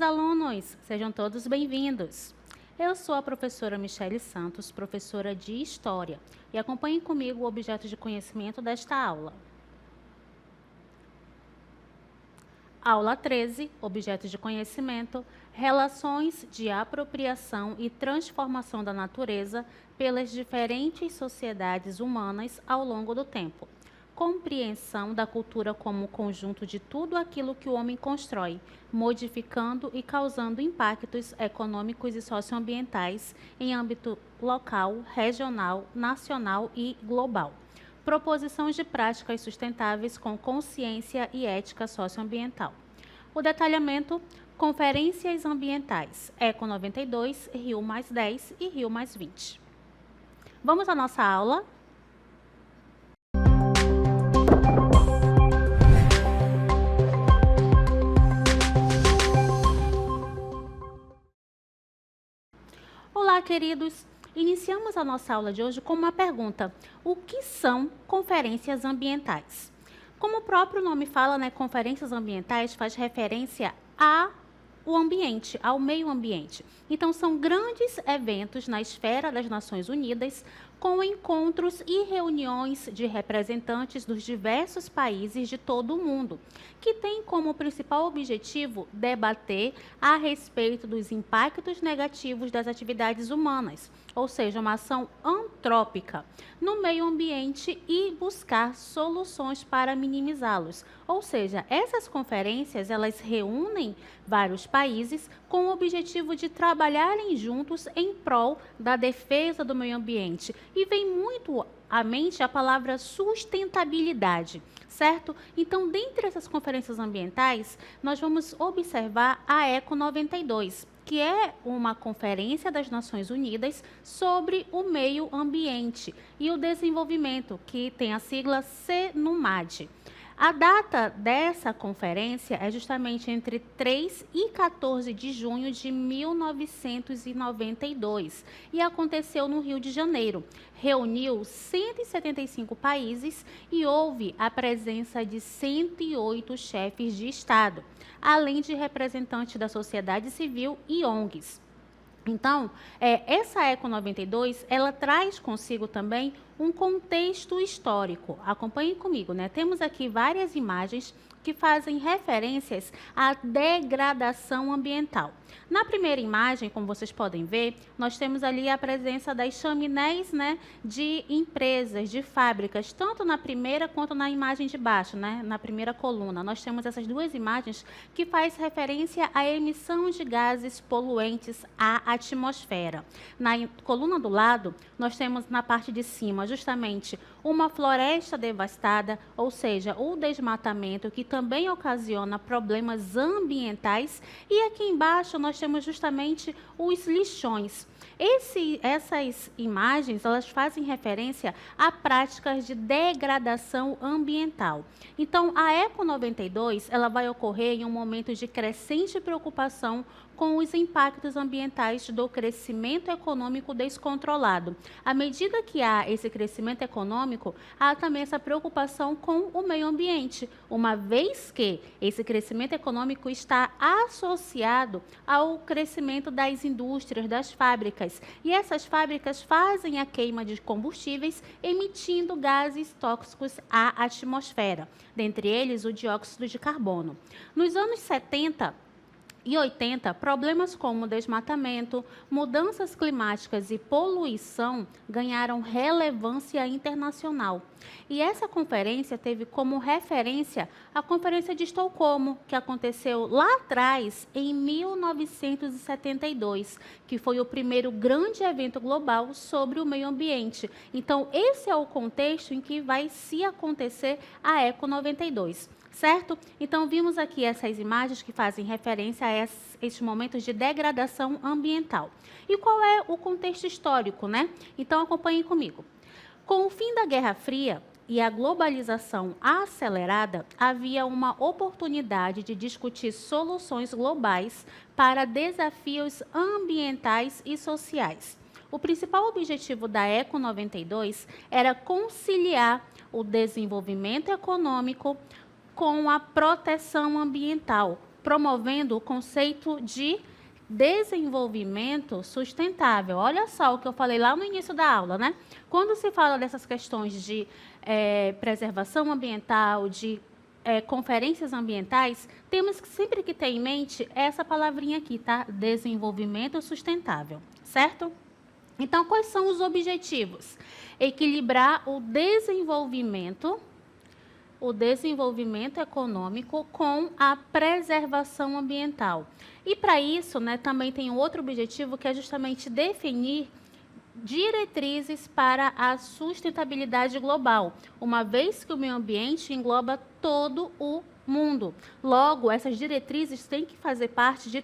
alunos! Sejam todos bem-vindos! Eu sou a professora Michele Santos, professora de História, e acompanhem comigo o objeto de conhecimento desta aula. Aula 13, objeto de conhecimento, relações de apropriação e transformação da natureza pelas diferentes sociedades humanas ao longo do tempo. Compreensão da cultura como conjunto de tudo aquilo que o homem constrói, modificando e causando impactos econômicos e socioambientais em âmbito local, regional, nacional e global. Proposição de práticas sustentáveis com consciência e ética socioambiental. O detalhamento, conferências ambientais, Eco 92, Rio +10 e Rio +20. Vamos à nossa aula? Olá, queridos! Iniciamos a nossa aula de hoje com uma pergunta: o que são conferências ambientais? Como o próprio nome fala, né, conferências ambientais faz referência ao ambiente, ao meio ambiente. Então, são grandes eventos na esfera das Nações Unidas, com encontros e reuniões de representantes dos diversos países de todo o mundo, que têm como principal objetivo debater a respeito dos impactos negativos das atividades humanas, ou seja, uma ação antrópica no meio ambiente e buscar soluções para minimizá-los. Ou seja, essas conferências, elas reúnem vários países com o objetivo de trabalharem juntos em prol da defesa do meio ambiente. E vem muito à mente a palavra sustentabilidade, certo? Então, dentre essas conferências ambientais, nós vamos observar a Eco 92, que é uma conferência das Nações Unidas sobre o meio ambiente e o desenvolvimento, que tem a sigla CNUMAD. A data dessa conferência é justamente entre 3 e 14 de junho de 1992 e aconteceu no Rio de Janeiro. Reuniu 175 países e houve a presença de 108 chefes de Estado, além de representantes da sociedade civil e ONGs. Então, essa Eco 92, ela traz consigo também um contexto histórico. Acompanhem comigo, né? Temos aqui várias imagens que fazem referências à degradação ambiental. Na primeira imagem, como vocês podem ver, nós temos ali a presença das chaminés, né, de empresas, de fábricas, tanto na primeira quanto na imagem de baixo, né, na primeira coluna. Nós temos essas duas imagens que faz referência à emissão de gases poluentes à atmosfera. Na coluna do lado, nós temos na parte de cima justamente uma floresta devastada, ou seja, o desmatamento, que também ocasiona problemas ambientais, e aqui embaixo nós temos justamente os lixões. Essas imagens, elas fazem referência a práticas de degradação ambiental. Então, a Eco 92, ela vai ocorrer em um momento de crescente preocupação com os impactos ambientais do crescimento econômico descontrolado. À medida que há esse crescimento econômico, há também essa preocupação com o meio ambiente, uma vez que esse crescimento econômico está associado ao crescimento das indústrias, das fábricas. E essas fábricas fazem a queima de combustíveis, emitindo gases tóxicos à atmosfera, dentre eles o dióxido de carbono. Nos anos 70 e 80, problemas como desmatamento, mudanças climáticas e poluição ganharam relevância internacional. E essa conferência teve como referência a Conferência de Estocolmo, que aconteceu lá atrás, em 1972, que foi o primeiro grande evento global sobre o meio ambiente. Então, esse é o contexto em que vai se acontecer a Eco 92. Certo? Então, vimos aqui essas imagens que fazem referência a esses momentos de degradação ambiental. E qual é o contexto histórico, né? Então, acompanhem comigo. Com o fim da Guerra Fria e a globalização acelerada, havia uma oportunidade de discutir soluções globais para desafios ambientais e sociais. O principal objetivo da Eco 92 era conciliar o desenvolvimento econômico com a proteção ambiental, promovendo o conceito de desenvolvimento sustentável. Olha só o que eu falei lá no início da aula, né? Quando se fala dessas questões de preservação ambiental, de conferências ambientais, temos que sempre que ter em mente essa palavrinha aqui, tá? Desenvolvimento sustentável, certo? Então, quais são os objetivos? Equilibrar o desenvolvimento econômico com a preservação ambiental. E para isso, né, também tem um outro objetivo que é justamente definir diretrizes para a sustentabilidade global, uma vez que o meio ambiente engloba todo o mundo. Logo, essas diretrizes têm que fazer parte de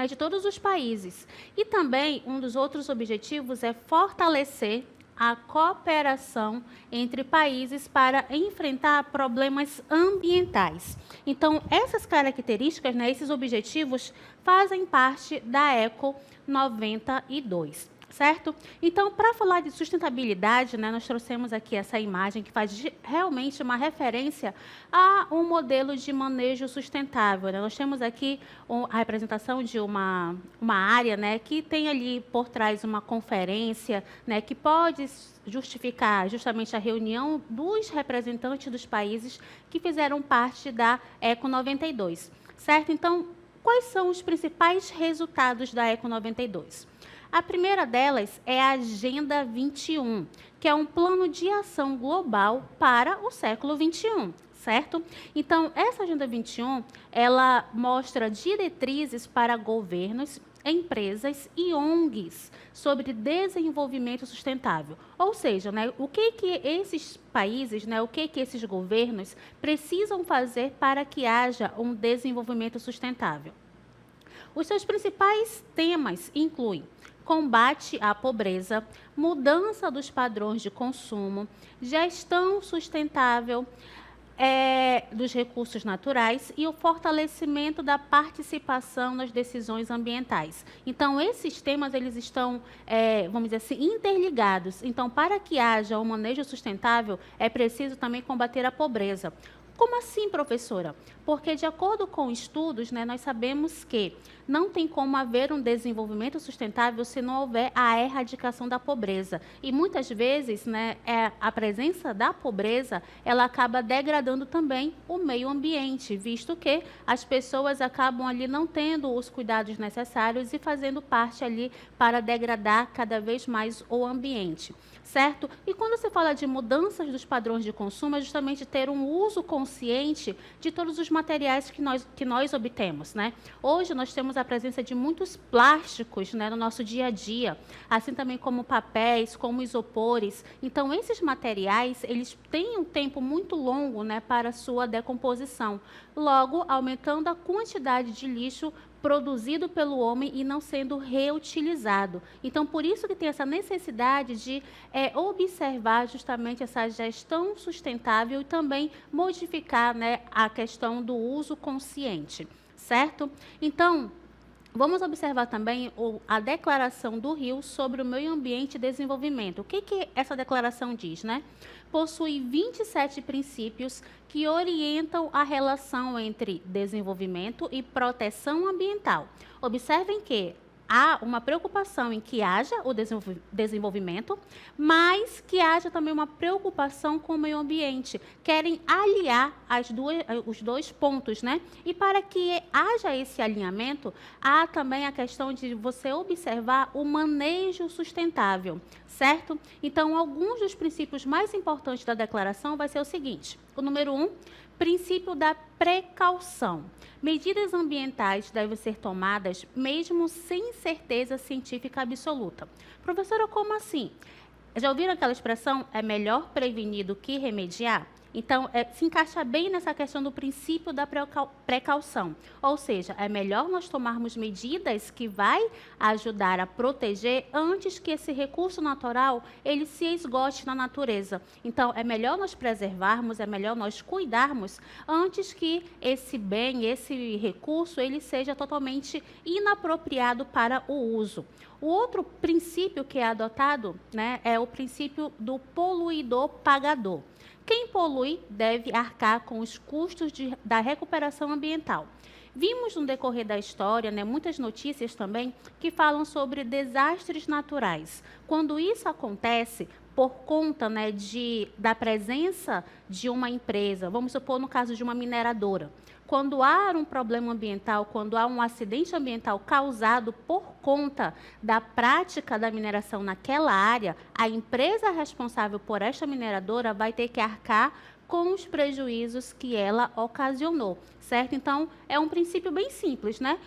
de todos os países. E também, um dos outros objetivos é fortalecer a cooperação entre países para enfrentar problemas ambientais. Então, essas características, né, esses objetivos, fazem parte da ECO 92. Certo? Então, para falar de sustentabilidade, né, nós trouxemos aqui essa imagem que faz realmente uma referência a um modelo de manejo sustentável, né? Nós temos aqui a representação de uma área, né, que tem ali por trás uma conferência, né, que pode justificar justamente a reunião dos representantes dos países que fizeram parte da ECO 92. Certo? Então, quais são os principais resultados da ECO 92? A primeira delas é a Agenda 21, que é um plano de ação global para o século 21, certo? Então, essa Agenda 21, ela mostra diretrizes para governos, empresas e ONGs sobre desenvolvimento sustentável. Ou seja, né, o que esses países, né, o que esses governos precisam fazer para que haja um desenvolvimento sustentável. Os seus principais temas incluem combate à pobreza, mudança dos padrões de consumo, gestão sustentável dos recursos naturais e o fortalecimento da participação nas decisões ambientais. Então, esses temas eles estão, vamos dizer assim, interligados. Então, para que haja um manejo sustentável, é preciso também combater a pobreza. Como assim, professora? Porque, de acordo com estudos, né, nós sabemos que não tem como haver um desenvolvimento sustentável se não houver a erradicação da pobreza. E, muitas vezes, né, a presença da pobreza, ela acaba degradando também o meio ambiente, visto que as pessoas acabam ali não tendo os cuidados necessários e fazendo parte ali para degradar cada vez mais o ambiente. Certo? E quando se fala de mudanças dos padrões de consumo, é justamente ter um uso consciente de todos os materiais que nós obtemos, né? Hoje nós temos a presença de muitos plásticos, né, no nosso dia a dia, assim também como papéis, como isopores. Então, esses materiais, eles têm um tempo muito longo, né, para sua decomposição, logo aumentando a quantidade de lixo produzido pelo homem e não sendo reutilizado. Então, por isso que tem essa necessidade de observar justamente essa gestão sustentável e também modificar, né, a questão do uso consciente, certo? Então, vamos observar também a Declaração do Rio sobre o Meio Ambiente e Desenvolvimento. O que essa declaração diz, né? Possui 27 princípios que orientam a relação entre desenvolvimento e proteção ambiental. Observem que há uma preocupação em que haja o desenvolvimento, mas que haja também uma preocupação com o meio ambiente. Querem aliar os dois pontos, né? E para que haja esse alinhamento, há também a questão de você observar o manejo sustentável, certo? Então, alguns dos princípios mais importantes da declaração vai ser o seguinte: o número 1, princípio da precaução. Medidas ambientais devem ser tomadas mesmo sem certeza científica absoluta. Professora, como assim? Já ouviram aquela expressão, é melhor prevenir do que remediar? Então, se encaixa bem nessa questão do princípio da precaução. Ou seja, é melhor nós tomarmos medidas que vai ajudar a proteger antes que esse recurso natural ele se esgote na natureza. Então, é melhor nós preservarmos, é melhor nós cuidarmos antes que esse bem, esse recurso, ele seja totalmente inapropriado para o uso. O outro princípio que é adotado, né, é o princípio do poluidor pagador. Quem polui deve arcar com os custos da recuperação ambiental. Vimos no decorrer da história, né, muitas notícias também que falam sobre desastres naturais. Quando isso acontece, por conta, né, da presença de uma empresa, vamos supor no caso de uma mineradora, quando há um problema ambiental, quando há um acidente ambiental causado por conta da prática da mineração naquela área, a empresa responsável por esta mineradora vai ter que arcar com os prejuízos que ela ocasionou, certo? Então, é um princípio bem simples, né?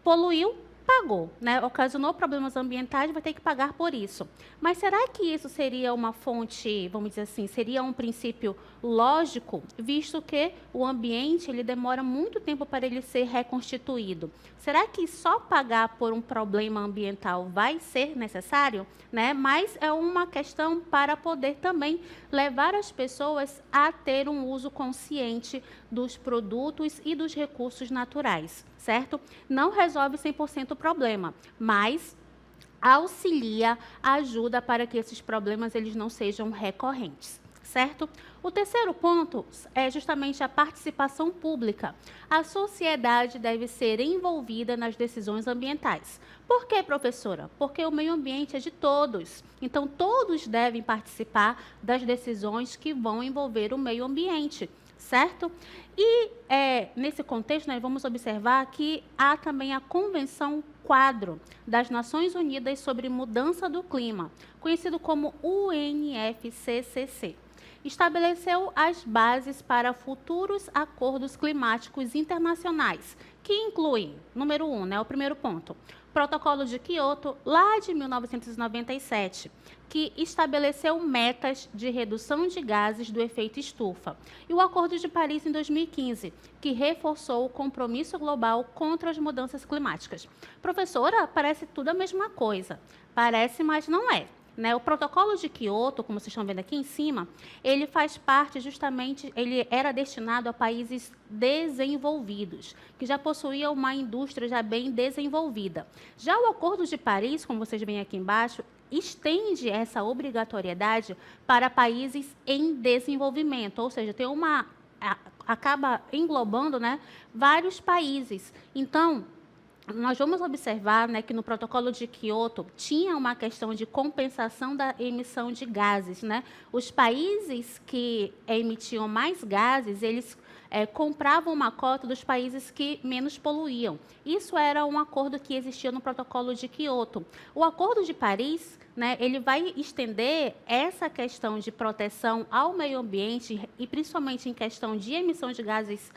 Poluiu, pagou, né? Ocasionou problemas ambientais, vai ter que pagar por isso. Mas será que isso seria uma fonte, vamos dizer assim, seria um princípio lógico, visto que o ambiente ele demora muito tempo para ele ser reconstituído? Será que só pagar por um problema ambiental vai ser necessário, né? Mas é uma questão para poder também levar as pessoas a ter um uso consciente dos produtos e dos recursos naturais, certo? Não resolve 100% o problema, mas auxilia, ajuda para que esses problemas eles não sejam recorrentes, certo? O terceiro ponto é justamente a participação pública. A sociedade deve ser envolvida nas decisões ambientais. Por quê, professora? Porque o meio ambiente é de todos. Então, todos devem participar das decisões que vão envolver o meio ambiente, certo? E nesse contexto, nós vamos observar que há também a Convenção Quadro das Nações Unidas sobre Mudança do Clima, conhecido como UNFCCC. Estabeleceu as bases para futuros acordos climáticos internacionais, que incluem, número 1, né, o primeiro ponto, Protocolo de Quioto, lá de 1997, que estabeleceu metas de redução de gases do efeito estufa, e o Acordo de Paris, em 2015, que reforçou o compromisso global contra as mudanças climáticas. Professora, parece tudo a mesma coisa. Parece, mas não é. Né? O Protocolo de Quioto, como vocês estão vendo aqui em cima, ele faz parte justamente, ele era destinado a países desenvolvidos, que já possuíam uma indústria já bem desenvolvida. Já o Acordo de Paris, como vocês veem aqui embaixo, estende essa obrigatoriedade para países em desenvolvimento, ou seja, tem acaba englobando, né, vários países. Então, nós vamos observar, né, que no protocolo de Quioto tinha uma questão de compensação da emissão de gases, né? Os países que emitiam mais gases, eles compravam uma cota dos países que menos poluíam. Isso era um acordo que existia no protocolo de Quioto. O Acordo de Paris, né, ele vai estender essa questão de proteção ao meio ambiente e principalmente em questão de emissão de gases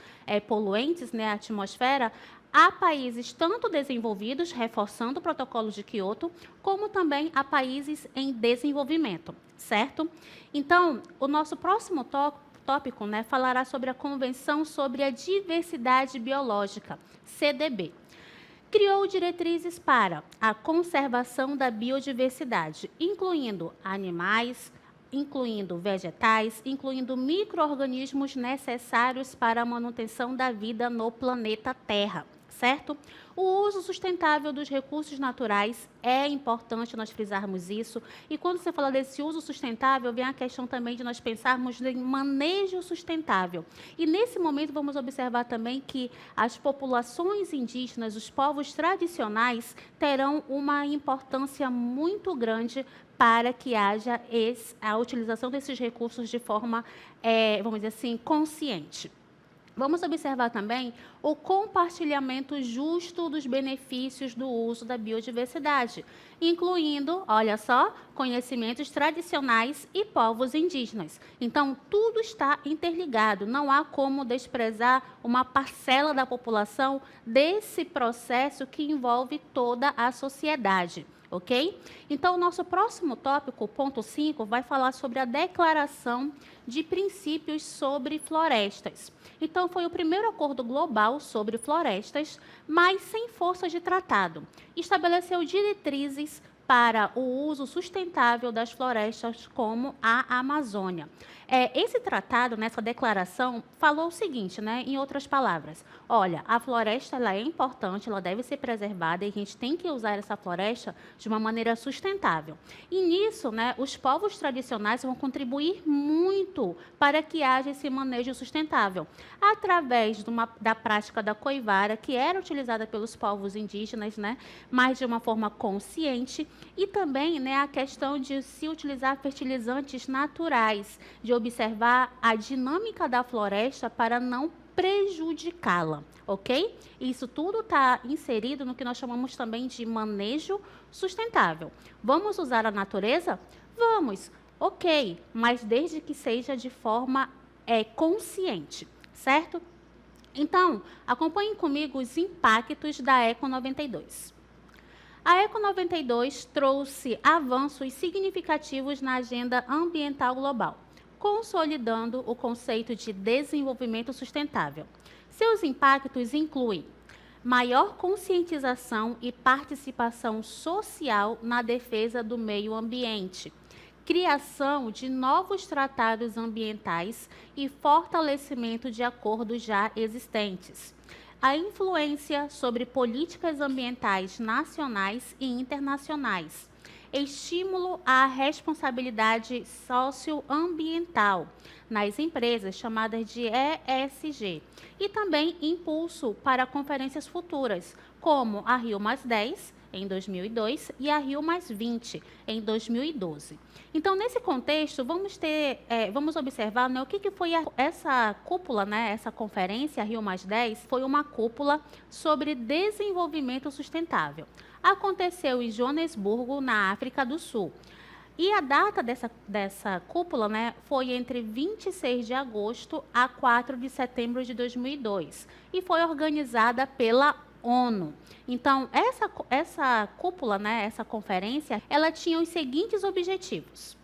poluentes, né, à atmosfera, a países tanto desenvolvidos, reforçando o protocolo de Quioto, como também a países em desenvolvimento, certo? Então, o nosso próximo tópico, né, falará sobre a Convenção sobre a Diversidade Biológica, CDB. Criou diretrizes para a conservação da biodiversidade, incluindo animais, incluindo vegetais, incluindo micro-organismos necessários para a manutenção da vida no planeta Terra, certo? O uso sustentável dos recursos naturais é importante nós frisarmos isso. E quando você fala desse uso sustentável, vem a questão também de nós pensarmos em manejo sustentável. E nesse momento vamos observar também que as populações indígenas, os povos tradicionais, terão uma importância muito grande para que haja a utilização desses recursos de forma, vamos dizer assim, consciente. Vamos observar também o compartilhamento justo dos benefícios do uso da biodiversidade, incluindo, olha só, conhecimentos tradicionais e povos indígenas. Então, tudo está interligado, não há como desprezar uma parcela da população desse processo que envolve toda a sociedade. Ok? Então, o nosso próximo tópico, ponto 5, vai falar sobre a Declaração de Princípios sobre Florestas. Então, foi o primeiro acordo global sobre florestas, mas sem força de tratado. Estabeleceu diretrizes para o uso sustentável das florestas como a Amazônia. Esse tratado, nessa declaração, falou o seguinte, né, em outras palavras: olha, a floresta ela é importante, ela deve ser preservada e a gente tem que usar essa floresta de uma maneira sustentável. E nisso, né, os povos tradicionais vão contribuir muito para que haja esse manejo sustentável, através da prática da coivara, que era utilizada pelos povos indígenas, né, mas de uma forma consciente, e também, né, a questão de se utilizar fertilizantes naturais, de observar a dinâmica da floresta para não prejudicá-la, ok? Isso tudo está inserido no que nós chamamos também de manejo sustentável. Vamos usar a natureza? Vamos, ok, mas desde que seja de forma consciente, certo? Então, acompanhem comigo os impactos da Eco 92. A Eco 92 trouxe avanços significativos na agenda ambiental global, consolidando o conceito de desenvolvimento sustentável. Seus impactos incluem maior conscientização e participação social na defesa do meio ambiente, criação de novos tratados ambientais e fortalecimento de acordos já existentes. A influência sobre políticas ambientais nacionais e internacionais. Estímulo à responsabilidade socioambiental nas empresas, chamadas de ESG. E também impulso para conferências futuras, como a Rio+10, em 2002, e a Rio+20, em 2012. Então, nesse contexto, vamos observar, né, o que foi essa cúpula, né, essa conferência, a Rio+10, foi uma cúpula sobre desenvolvimento sustentável. Aconteceu em Joanesburgo, na África do Sul. E a data dessa cúpula, né, foi entre 26 de agosto a 4 de setembro de 2002 e foi organizada pela ONU. Então, essa cúpula, né, essa conferência, ela tinha os seguintes objetivos: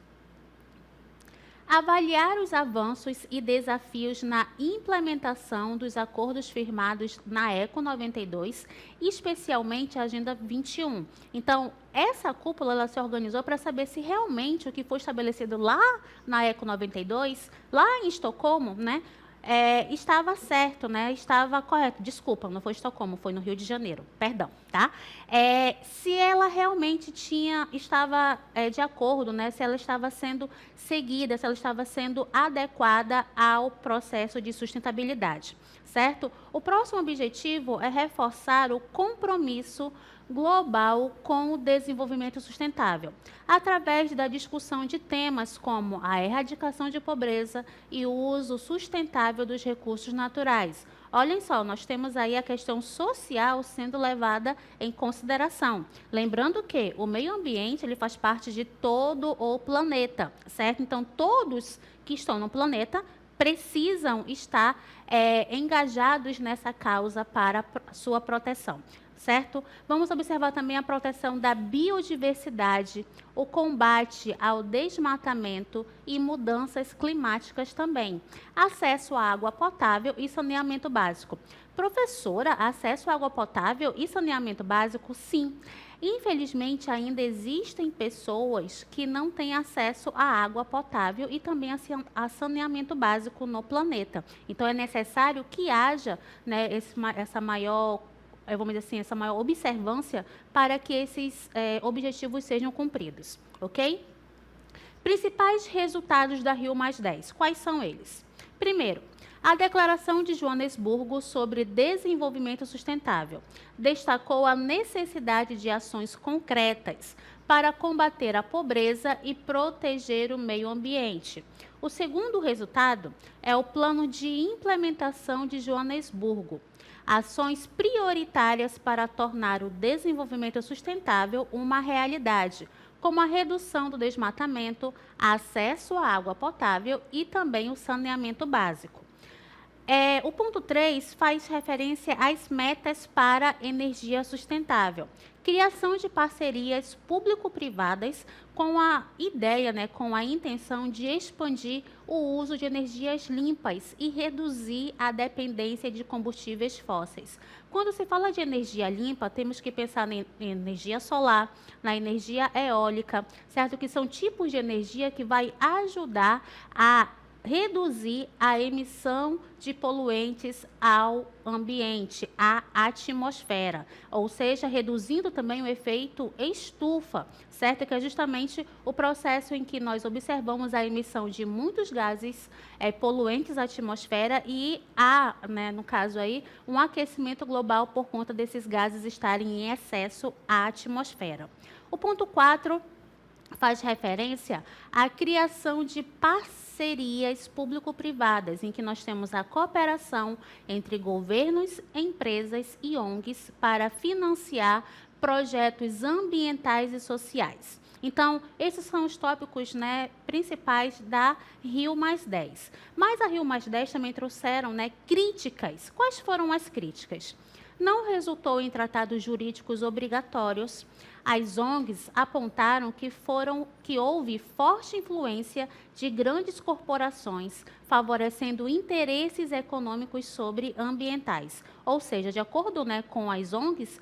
avaliar os avanços e desafios na implementação dos acordos firmados na Eco 92, especialmente a Agenda 21. Então, essa cúpula ela se organizou para saber se realmente o que foi estabelecido lá na Eco 92, lá em Estocolmo, né, estava certo, né? Estava correto. Desculpa, não foi Estocolmo, foi no Rio de Janeiro. Perdão, tá? Se ela realmente estava de acordo, né? Se ela estava sendo seguida, se ela estava sendo adequada ao processo de sustentabilidade, certo? O próximo objetivo é reforçar o compromisso global com o desenvolvimento sustentável, através da discussão de temas como a erradicação de pobreza e o uso sustentável dos recursos naturais. Olhem só, nós temos aí a questão social sendo levada em consideração. Lembrando que o meio ambiente ele faz parte de todo o planeta, certo? Então, todos que estão no planeta precisam estar engajados nessa causa para a sua proteção, certo? Vamos observar também a proteção da biodiversidade, o combate ao desmatamento e mudanças climáticas também. Acesso à água potável e saneamento básico. Professora, acesso à água potável e saneamento básico, sim. Infelizmente, ainda existem pessoas que não têm acesso à água potável e também a saneamento básico no planeta. Então, é necessário que haja, né, essa maior observância para que esses objetivos sejam cumpridos, ok? Principais resultados da Rio+10, quais são eles? Primeiro, a Declaração de Joanesburgo sobre Desenvolvimento Sustentável destacou a necessidade de ações concretas para combater a pobreza e proteger o meio ambiente. O segundo resultado é o Plano de Implementação de Joanesburgo, ações prioritárias para tornar o desenvolvimento sustentável uma realidade, como a redução do desmatamento, acesso à água potável e também o saneamento básico. O ponto 3 faz referência às metas para energia sustentável, Criação de parcerias público-privadas com a ideia, com a intenção de expandir o uso de energias limpas e reduzir a dependência de combustíveis fósseis. Quando se fala de energia limpa, temos que pensar na energia solar, na energia eólica, certo? Que são tipos de energia que vai ajudar a reduzir a emissão de poluentes ao ambiente, à atmosfera, ou seja, reduzindo também o efeito estufa, certo? Que é justamente o processo em que nós observamos a emissão de muitos gases poluentes à atmosfera e há, no caso aí, um aquecimento global por conta desses gases estarem em excesso à atmosfera. O ponto 4 faz referência à criação de parcerias público-privadas, em que nós temos a cooperação entre governos, empresas e ONGs para financiar projetos ambientais e sociais. Então, esses são os tópicos principais da Rio+10. Mas a Rio+10 também trouxeram críticas. Quais foram as críticas? Não resultou em tratados jurídicos obrigatórios. As ONGs apontaram que houve forte influência de grandes corporações, favorecendo interesses econômicos sobre ambientais. Ou seja, de acordo com as ONGs,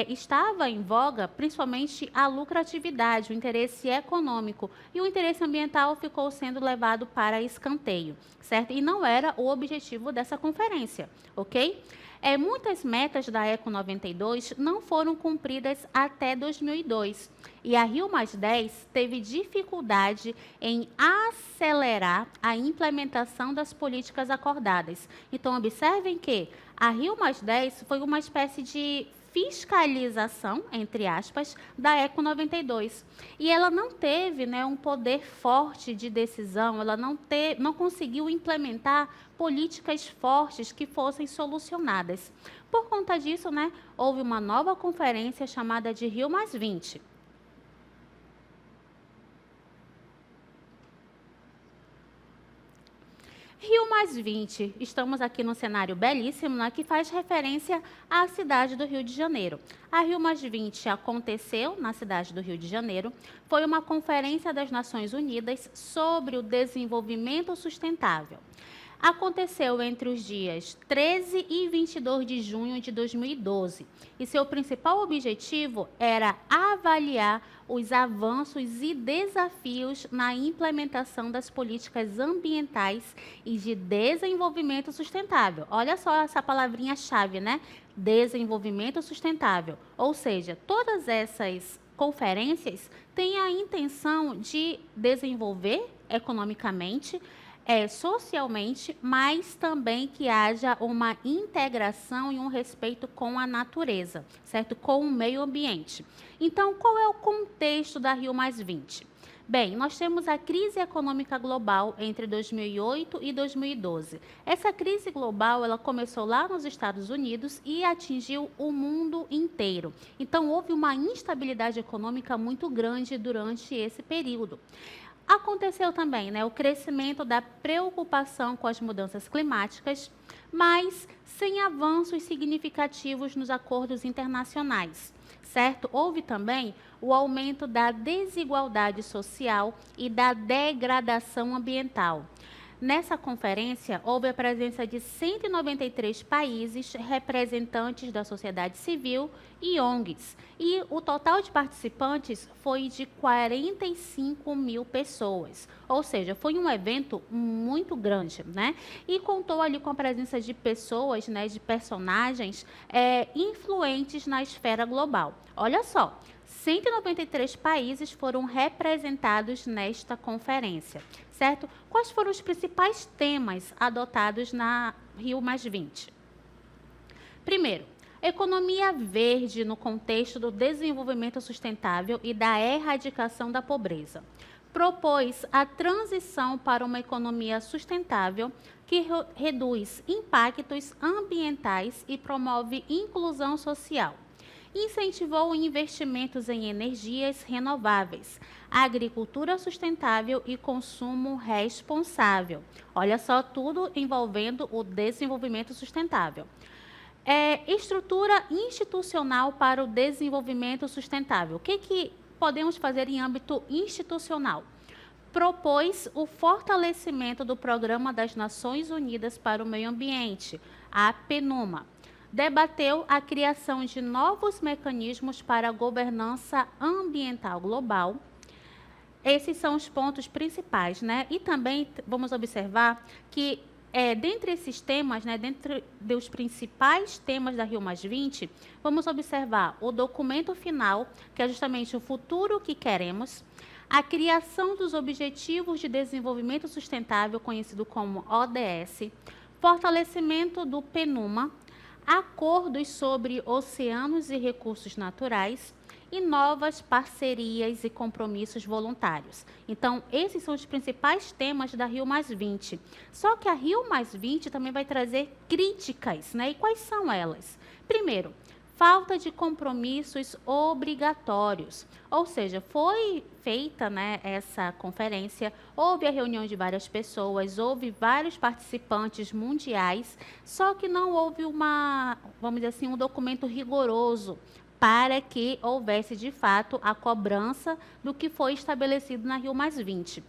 estava em voga principalmente a lucratividade, o interesse econômico, e o interesse ambiental ficou sendo levado para escanteio, certo? E não era o objetivo dessa conferência, ok? Muitas metas da Eco 92 não foram cumpridas até 2002 e a Rio+10 teve dificuldade em acelerar a implementação das políticas acordadas. Então, observem que a Rio+10 foi uma espécie de fiscalização, entre aspas, da Eco 92. E ela não teve um poder forte de decisão, ela não conseguiu implementar políticas fortes que fossem solucionadas. Por conta disso, houve uma nova conferência chamada de Rio+20. Rio+20, estamos aqui num cenário belíssimo, que faz referência à cidade do Rio de Janeiro. A Rio+20 aconteceu na cidade do Rio de Janeiro, foi uma conferência das Nações Unidas sobre o desenvolvimento sustentável. Aconteceu entre os dias 13 e 22 de junho de 2012 e seu principal objetivo era avaliar os avanços e desafios na implementação das políticas ambientais e de desenvolvimento sustentável. Olha só essa palavrinha-chave, Desenvolvimento sustentável. Ou seja, todas essas conferências têm a intenção de desenvolver economicamente, socialmente, mas também que haja uma integração e um respeito com a natureza, certo? Com o meio ambiente. Então, qual é o contexto da Rio+20? Bem, nós temos a crise econômica global entre 2008 e 2012. Essa crise global, ela começou lá nos Estados Unidos e atingiu o mundo inteiro. Então, houve uma instabilidade econômica muito grande durante esse período. Aconteceu também o crescimento da preocupação com as mudanças climáticas, mas sem avanços significativos nos acordos internacionais, certo? Houve também o aumento da desigualdade social e da degradação ambiental. Nessa conferência, houve a presença de 193 países, representantes da sociedade civil e ONGs. E o total de participantes foi de 45 mil pessoas. Ou seja, foi um evento muito grande, E contou ali com a presença de pessoas, de personagens influentes na esfera global. Olha só, 193 países foram representados nesta conferência, certo? Quais foram os principais temas adotados na Rio+20? Primeiro, economia verde no contexto do desenvolvimento sustentável e da erradicação da pobreza. Propôs a transição para uma economia sustentável que reduz impactos ambientais e promove inclusão social. Incentivou investimentos em energias renováveis, agricultura sustentável e consumo responsável. Olha só, tudo envolvendo o desenvolvimento sustentável. Estrutura institucional para o desenvolvimento sustentável. O que podemos fazer em âmbito institucional? Propôs o fortalecimento do Programa das Nações Unidas para o Meio Ambiente, a PNUMA. Debateu a criação de novos mecanismos para a governança ambiental global. Esses são os pontos principais, né? E também vamos observar que, dentre esses temas, né, dentre dos principais temas da Rio+20, vamos observar o documento final, que é justamente o futuro que queremos, a criação dos Objetivos de Desenvolvimento Sustentável, conhecido como ODS, fortalecimento do PNUMA, acordos sobre oceanos e recursos naturais e novas parcerias e compromissos voluntários. Então, esses são os principais temas da Rio+20. Só que a Rio+20 também vai trazer críticas, né? E quais são elas? Primeiro, falta de compromissos obrigatórios, ou seja, foi feita, né, essa conferência, houve a reunião de várias pessoas, houve vários participantes mundiais, só que não houve vamos dizer assim, um documento rigoroso para que houvesse, de fato, a cobrança do que foi estabelecido na Rio+20.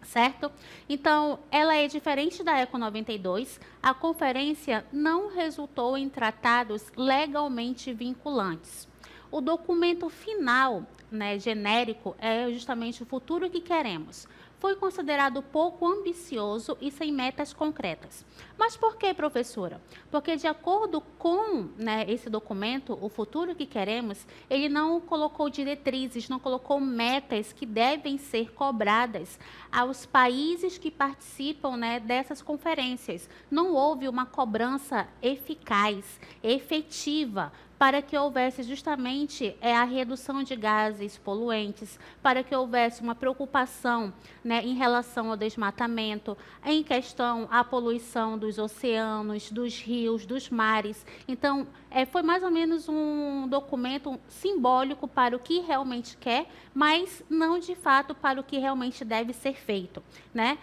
Certo? Então, ela é diferente da Eco 92. A conferência não resultou em tratados legalmente vinculantes. O documento final, né, genérico, é justamente o futuro que queremos. Foi considerado pouco ambicioso e sem metas concretas. Mas por que, professora? Porque, de acordo com, né, esse documento, o futuro que queremos, ele não colocou diretrizes, não colocou metas que devem ser cobradas aos países que participam, né, dessas conferências. Não houve uma cobrança eficaz, efetiva, para que houvesse justamente a redução de gases poluentes, para que houvesse uma preocupação, né, em relação ao desmatamento, em questão à poluição dos oceanos, dos rios, dos mares. Então, foi mais ou menos um documento simbólico para o que realmente quer, mas não de fato para o que realmente deve ser feito, né?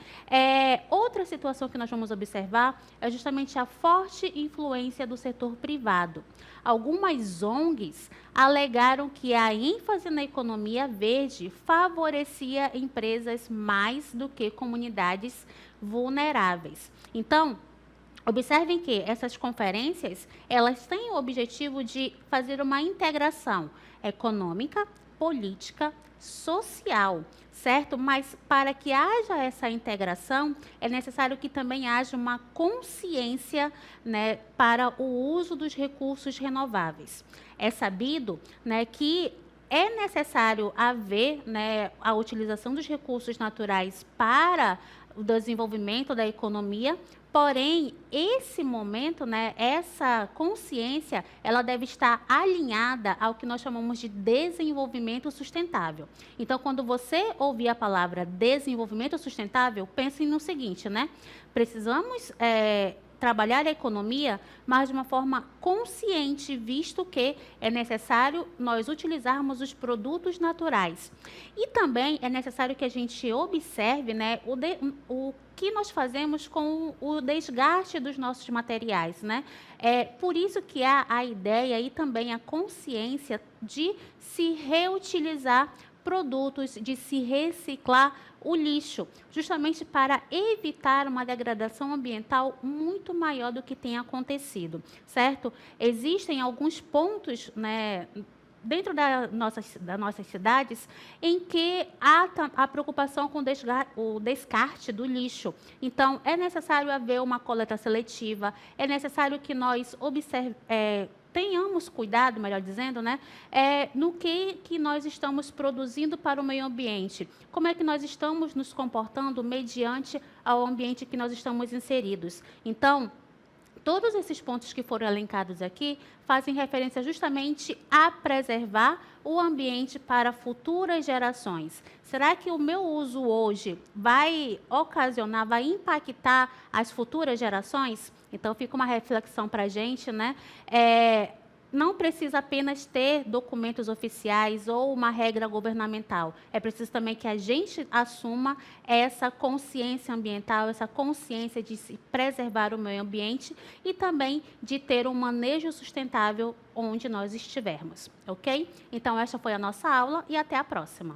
Outra situação que nós vamos observar é justamente a forte influência do setor privado. Algumas ONGs alegaram que a ênfase na economia verde favorecia empresas mais do que comunidades vulneráveis. Então, observem que essas conferências, elas têm o objetivo de fazer uma integração econômica, política, social, certo? Mas para que haja essa integração, é necessário que também haja uma consciência, né, para o uso dos recursos renováveis. É sabido, né, que é necessário haver, né, a utilização dos recursos naturais para o desenvolvimento da economia. Porém, esse momento, né, essa consciência, ela deve estar alinhada ao que nós chamamos de desenvolvimento sustentável. Então, quando você ouvir a palavra desenvolvimento sustentável, pense no seguinte, né? Precisamos trabalhar a economia, mas de uma forma consciente, visto que é necessário nós utilizarmos os produtos naturais. E também é necessário que a gente observe, né, o que nós fazemos com o desgaste dos nossos materiais, né? É por isso que há a ideia e também a consciência de se reutilizar produtos, de se reciclar o lixo, justamente para evitar uma degradação ambiental muito maior do que tem acontecido, certo? Existem alguns pontos, né, dentro das nossas cidades, em que há a preocupação com o descarte do lixo. Então, é necessário haver uma coleta seletiva, é necessário que nós tenhamos cuidado, melhor dizendo, né, no que nós estamos produzindo para o meio ambiente. Como é que nós estamos nos comportando mediante ao ambiente que nós estamos inseridos. Então, todos esses pontos que foram elencados aqui fazem referência justamente a preservar o ambiente para futuras gerações. Será que o meu uso hoje vai impactar as futuras gerações? Então, fica uma reflexão para a gente, né? não precisa apenas ter documentos oficiais ou uma regra governamental. É preciso também que a gente assuma essa consciência ambiental, essa consciência de se preservar o meio ambiente e também de ter um manejo sustentável onde nós estivermos, ok? Então, esta foi a nossa aula e até a próxima.